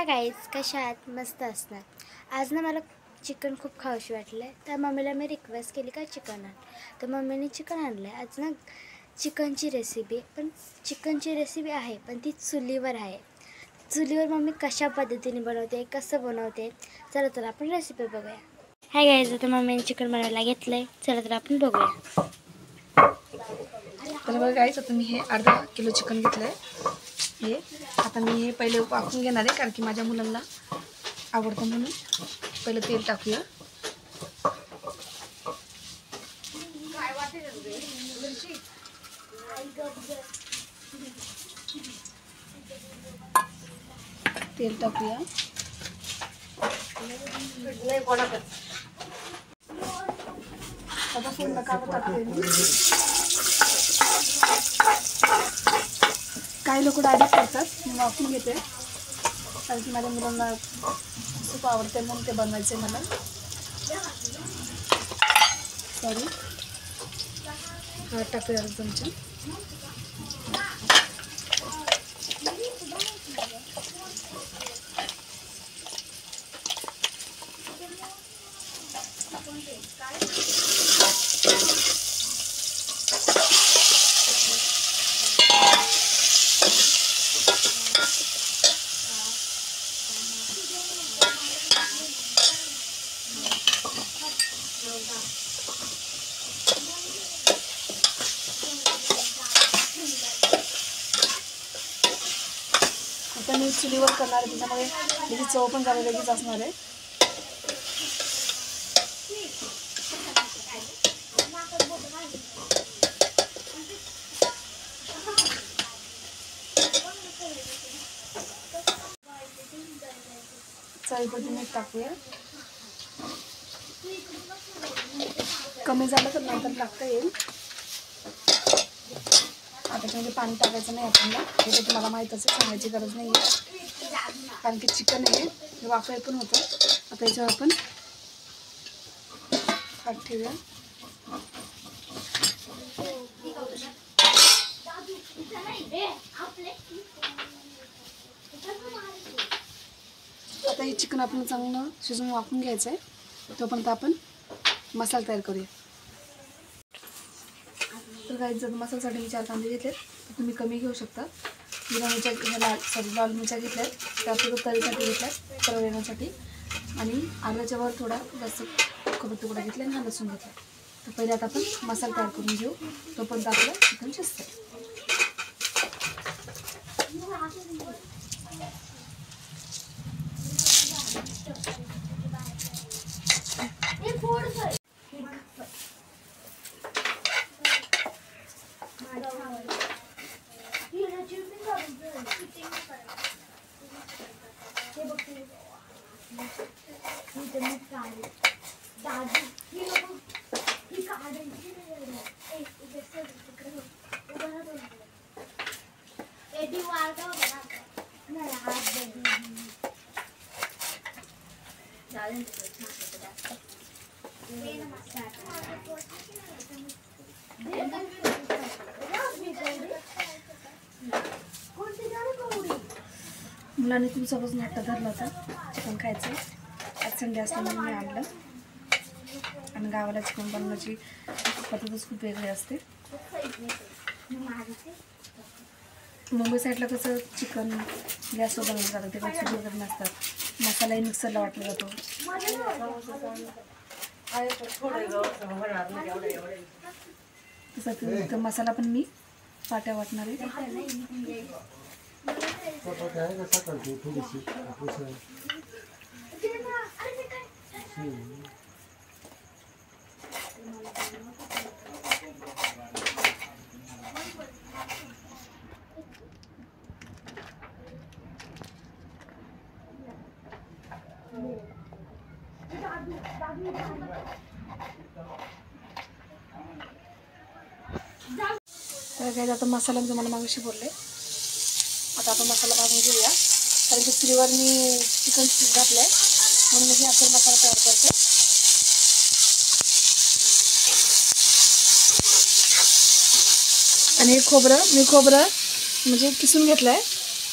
Guys, कशा आहात? मस्त असणार. आज ना मला चिकन खूप खावंशी वाटलं तर मम्मीला मी रिक्वेस्ट केली का चिकन आण. तर मम्मीने चिकन आणलं आहे. आज ना चिकनची रेसिपी, पण चिकनची रेसिपी आहे पण ती चुलीवर आहे. चुलीवर मम्मी कशा पद्धतीने बनवते, कसं बनवते, चला तर आपण रेसिपी बघूया. हाय गाईज, आता मम्मीने चिकन बनवायला घेतलं आहे. चला तर आपण बघूया. तर बघा गाईज, आता मी हे अर्धा किलो चिकन घेतलं आहे. हे आता मी हे पहिले वाफून घेणार आहे, कारण की माझ्या मुलांना आवडतं म्हणून. पहिले तेल टाकूया. तेल टाकूया. आता पूर्ण काढून टाकते मी. काही लोक डायरेक्ट करतात, मी वाफून घेते कारण की माझ्या मुलांना खूप आवडते म्हणून ते बनवायचे मला. सॉरी, टाकूया एक चमचा. आता मी चुलीवर करणार आहे, त्याच्यामुळे त्याची चव पण जरा वेगळीच असणार आहे. चवीपुरती मीठ टाकूया. कमी झालं तर नंतर टाकता येईल. आता त्याच्यामध्ये पाणी टाकायचं नाही आपल्याला, हे तर तुम्हाला माहीतच आहे, सांगायची गरज नाही आहे, कारण की चिकन हे वाफाय पण होतं. आता याच्यावर आपण ताट ठेवूया. आता हे चिकन आपण चांगलं शिजवून वाफून घ्यायचं आहे. तोपर्यंत आपण मसाला तयार करूया. तर काही जर मसाल्यासाठी मी 4 कांदे घेतलेत, तुम्ही कमी घेऊ शकता. हिरव्या मिरच्या लाल मिरच्या घेतल्यात, त्यासोबत तरीसाठी घेतल्यात तळ येण्यासाठी, आणि आल्याच्या वर थोडा जास्त खोबरं तुकडा घेतला आणि लसूण घेतला. तर पहिले आता आपण मसाला तयार करून घेऊ, तोपर्यंत आपलं चिकन शिजतं. मुलांनी तुमच्यापासून हट्ट धरला होता चिकन खायचं. आज संडे असल्यामुळे मी आणलं, आणि गावाला चिकन बनवण्याची पद्धतच खूप वेगळी असते. मुंबई साईडला कसं चिकन गॅसवर बनवलं जातं, ते काही चुली वगैरे नसतात. मसालाही मिक्सरला वाटला जातो. तसं मसाला पण मी पाट्या वाटणार आहे. तर काय आता मसाला मी तुम्हाला मागाशी बोलले. आता आपण मसाला भाजून घेऊया, कारण की चुलीवर मी चिकन घातलं आहे म्हणून मी असेल मसाला तयार करते. आणि हे खोबरं मी म्हणजे किसून घेतलं आहे,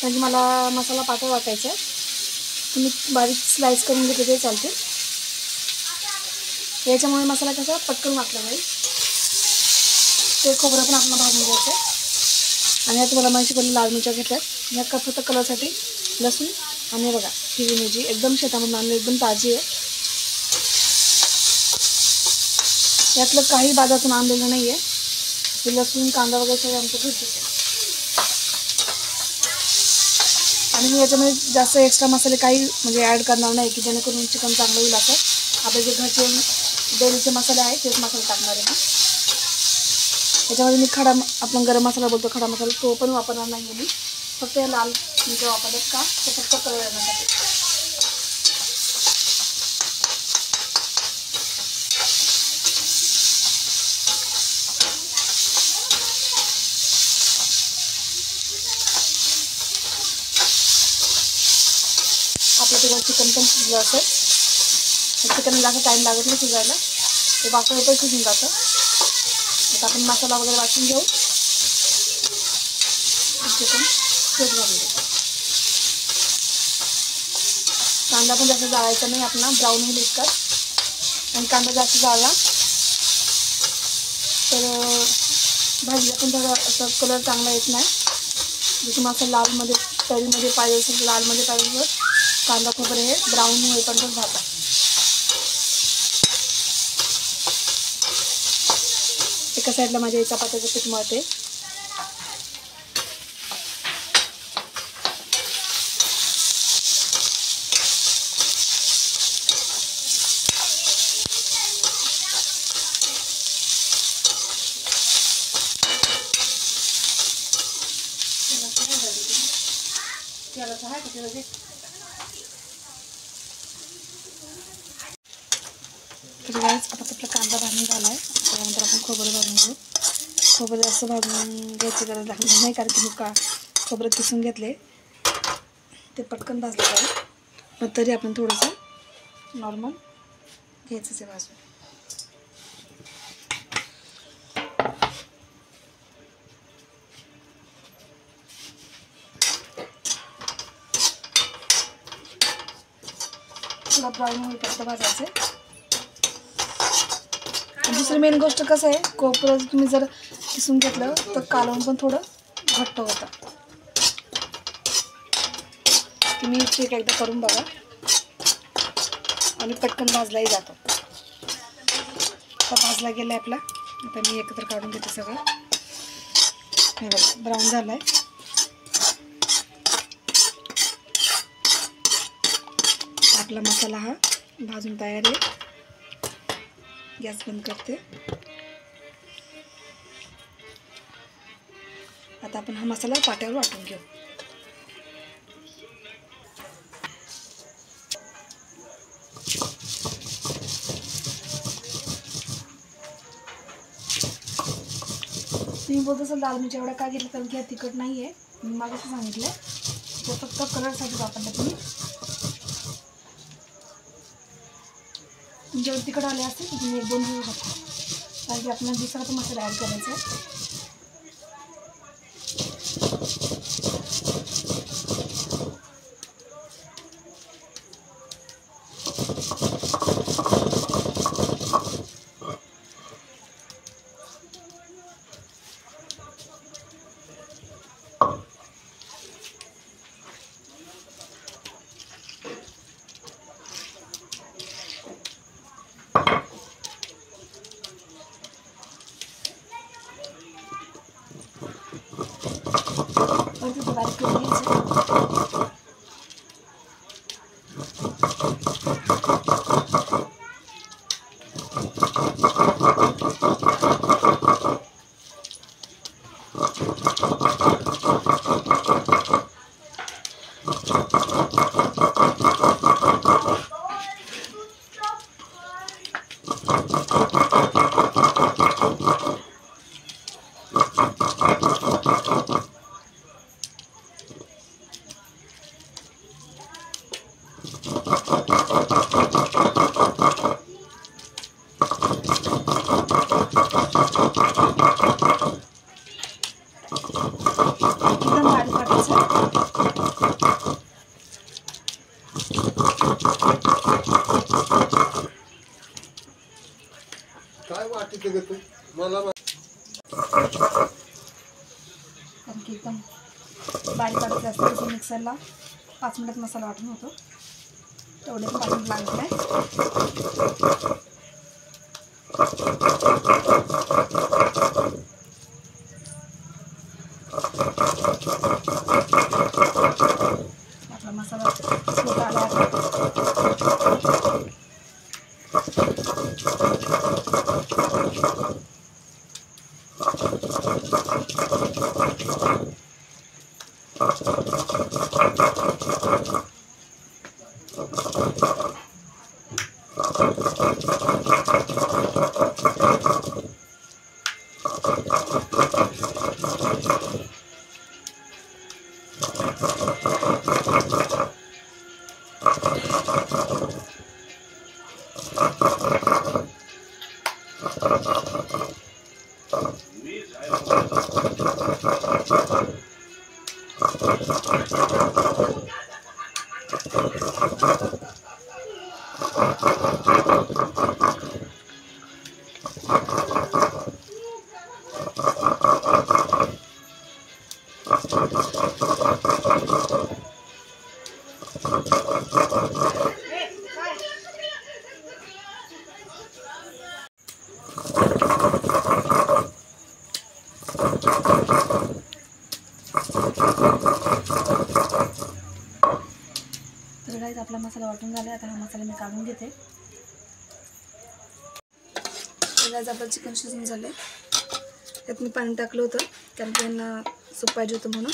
म्हणजे मला मसाला पातळ वाटायचा आहे. तुम्ही बारीक स्लाइस करून घेतले तरी चालते. याच्यामुळे मसाला कसा पटकन वाटला जाईल. ते खोबरं पण आपल्याला भाजून घ्यायचं आहे. आणि आता मला माहिती पडली लाल मिरच्या घेतल्यात. ह्या फक्त कलरसाठी लसूण आणि बघा हिरवी मिरची एकदम शेतामधून आणली, एकदम ताजी आहे. यातलं काही बाजारातून आणलेलं नाही आहे. हे लसूण कांदा वगैरे सगळं आमचं घरचंच आहे. आणि मी याच्यामध्ये जास्त एक्स्ट्रा मसाले काही म्हणजे ॲड करणार नाही की जेणेकरून चिकन चांगलं होईल. असं आपले जे घरचे डेलीचे मसाले आहेत तेच मसाले टाकणार आहे. याच्यामध्ये मी आपण गरम मसाला बोलतो खडा मसाला, तो पण वापरणार नाही आहे मी. फक्त हे लाल मिरच्या वापरलेत का ते फक्त कलर येण्यासाठी. आपलं तेव्हा चिकन पण शिजलं असेल. चिकन जास्त टाईम लागत नाही शिजायला, ते वाफेवर पण शिजून जातं. आता आपण मसाला वगैरे वाटून घेऊ. चिकन फ्रेश घालून देऊ. कांदा पण जास्त जाळायचा नाही आपला, ब्राऊन होईल इतकाच. आणि कांदा जास्त जाळला तर भाजीला पण थोडा असं कलर चांगला येत नाही. जसं मग लालमध्ये तळीमध्ये पाहिजे असेल लालमध्ये पाहिजे तर कांदा खोबरे हे ब्राऊन होईपर्यंत भाजतात. एका साईडला माझ्या चपात्याचं पीठ मळते. तर गाईस आता आपला कांदा भाजून झाला आहे. त्यानंतर आपण खोबरं भाजून घेऊ. खोबरं जास्त भाजून घ्यायची गरज लागणार नाही, कारण की मी खोबरं किसून घेतले, ते पटकन भाजलं जाईल. पण तरी आपण थोडंसं नॉर्मल घ्यायचंच आहे भाजून. थोडा ब्राऊन होईपर्यंत भाजायचं. दुसरी मेन गोष्ट कसं आहे, खोबरं तुम्ही जर किसून घेतलं तर कालवून पण थोडं घट्ट होतं. तुम्ही चेक एकदा करून बघा आणि पटकन भाजलाही जातो. आता भाजला गेला आपला. आता मी एकत्र काढून घेते सगळं. हे बघा ब्राऊन झाला आहे. आपला मसाला हा भाजून तयार आहे. गॅस बंद करते. आता आपण हा मसाला पाट्यावर वाटून घेऊ. तुम्ही बोलत असाल लाल मिरच्या एवढा का घेतला, तर घ्या तिखट नाही आहे. मी मागाशी सांगितलं ते फक्त कलरसाठी वापरलं. तुमच्यावर तिखट आले असते तर तुम्ही 1-2 घेऊ शकता, कारण की आपल्याला दुसरा पण मसाला ॲड करायचा आहे. बारीक करून घ्यायचं. काय वाटते ग तू मला कारण की एकदम बारीक वाटत असतं तसं मिक्सरला 5 मिनिटात मसाला वाटून होतो. तेवढे 5 मिनिट लागत नाही. आपला मसाला होत आला आता. तर गाईज आपला मसाला वाटून झाला. आता हा मसाला मी काढून घेते. तर गाईज आपलं चिकन शिजून झाले. त्यात मी पाणी टाकलं होतं कारण त्यांना सूप पाहिजे होतं म्हणून.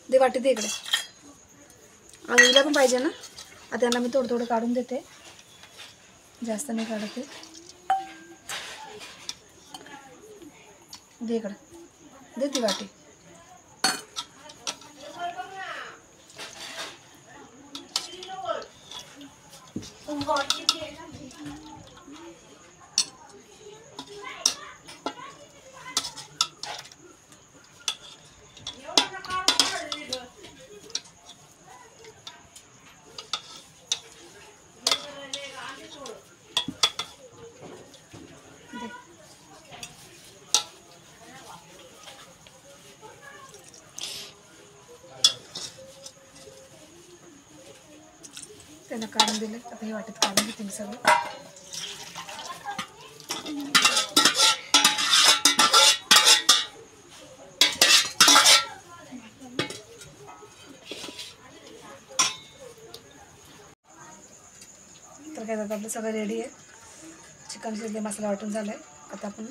दे वाटी दे इकडे. आणि हिला पण पाहिजे ना. आता त्यांना मी थोडं थोडं काढून देते. जास्त नाही काढते. दे इकडे. दे ती वाटी. त्यांना काढून दिलं. आता हे वाटेत काढून घेते मी सगळं. तर काय आता आपलं सगळं रेडी आहे. चिकन शिजले, मसाला वाटून झाला आहे. आता आपण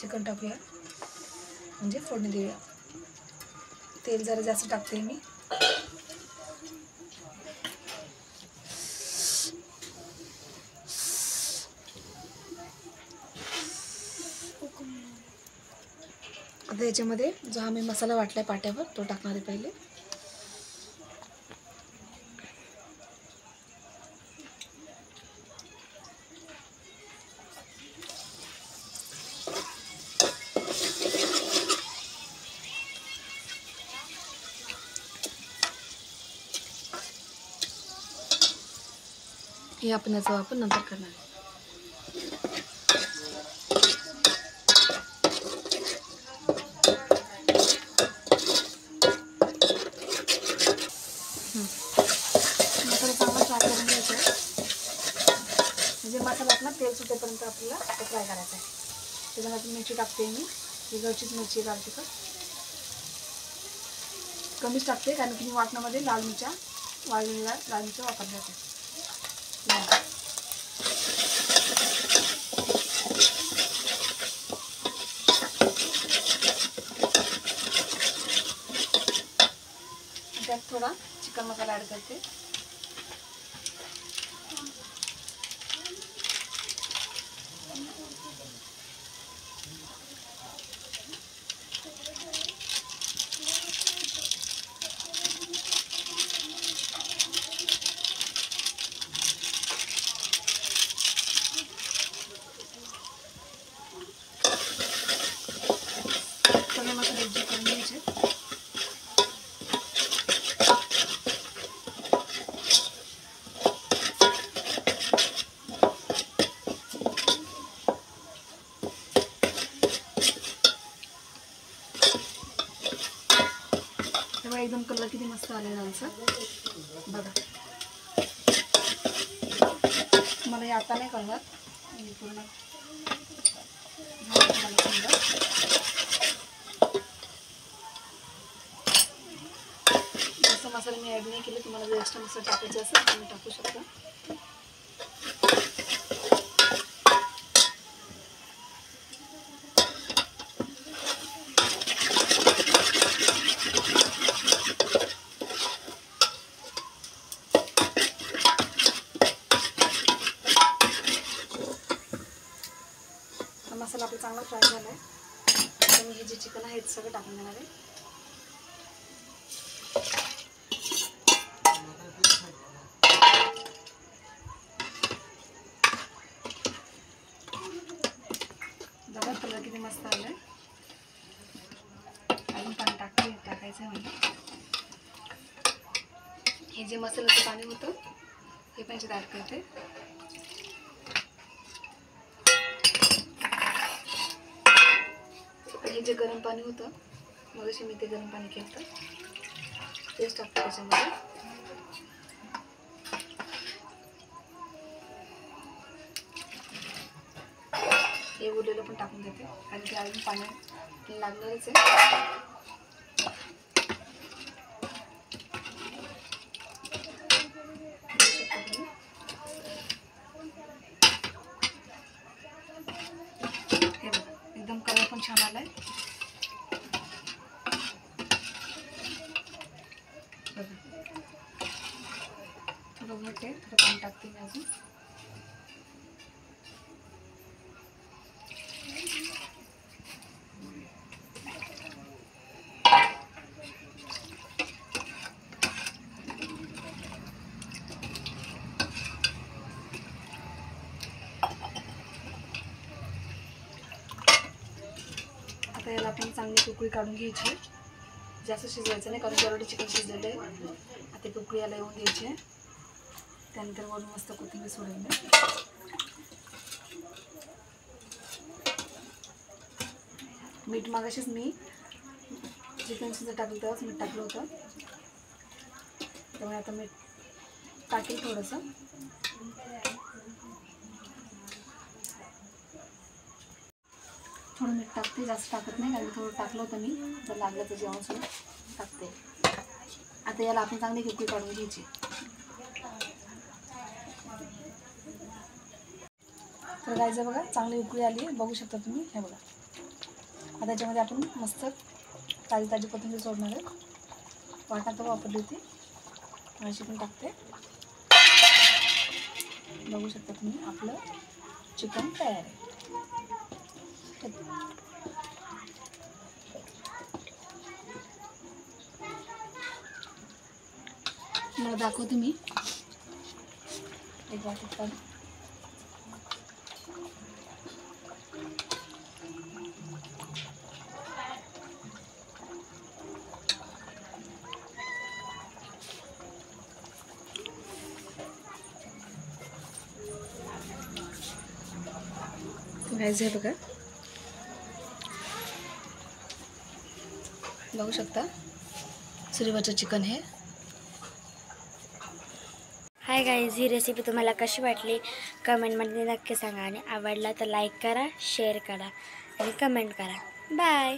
चिकन टाकूया म्हणजे फोडणी देऊया. तेल जरा जास्त टाकते मी. आता याच्यामध्ये जो आम्ही मसाला वाटलाय पाट्यावर तो टाकणार आहे पहिले. हे आपण याचा वापर नंतर करणार आहे. मसाला चांगला फ्राय करून घ्यायचा आहे. म्हणजे मसाला आपला तेल सुटेपर्यंत आपल्याला फ्राय करायचा आहे. त्याच्यामध्ये मिरची टाकते मी. ही घरचीच मिरची, लाल तिखट कमीच टाकते कारण की मी वाटणामध्ये लाल मिरच्या, वाळलेल्या लाल मिरच्या वापरल्या होत्या. त्यात थोडा चिकन मसाला ॲड करते. सगळे मसाले एकजीव करून घ्यायचे. आलेलं आमचं बघा. मला हे आता नाही कळणार पूर्ण मला समजा. जास्त मसाले मी ॲड नाही केले. तुम्हाला जर एक्स्ट्रा मसाला टाकायचे असेल तुम्ही टाकू शकता. मसाला आपला चांगला फ्राय झाला आहे. आता मी हे जे चिकन आहे ते सगळं टाकून देणार आहे. बघा कलर किती मस्त आला आहे. अजून पाणी टाकायचं आहे म्हणजे हे जे मसाल्याचं पाणी होतं हे पण याच्यात ॲड करते. हे जे गरम पाणी होतं मगाशी मी ते गरम पाणी केलं तेच टाकते त्याच्यामध्ये. हे उरलेलं पण टाकून देते कारण की अजून पाणी लागणारच आहे. हे बघा एकदम कलर पण छान आलाय. थोडं घट्टे थोडं पाणी टाकते मी अजून. आता याला आपण चांगली उकळी काढून घ्यायची. जास्त शिजवायचं नाही कारण ऑलरेडी चिकन शिजलेलं आहे. आता उकळी याला येऊन द्यायची. त्यानंतर वरून मस्त कोथिंबीर सोडायची. मीठ मागाशीच मी चिकन शिजत टाकलं तेव्हाच मीठ टाकलं होतं. त्यामुळे आता मीठ टाकेल थोडंसं. थोडं मीठ टाकते जास्त टाकत नाही कारण थोडं टाकलं होतं मी. जर लागलं तर जेवण सोडून टाकते. आता याला आपण चांगली उकळी काढून घ्यायची. तर गायचं बघा चांगली उकळी आली बघू शकता तुम्ही. हे बघा आता त्याच्यामध्ये आपण मस्त ताजी कोथिंबीर सोडणार आहे. वाटा तर वापरली होती अशी पण टाकते. बघू शकता तुम्ही आपलं चिकन तयार आहे. मला दाखवते मी एक वाटत काढून. गाईज हे बघा बघू शकता सुरीवरचं चिकन हे. हाय गाईज, ही रेसिपी तुम्हाला कशी वाटली कमेंटमध्ये नक्की सांगा आणि आवडला तर लाईक करा, शेअर करा आणि कमेंट करा. बाय.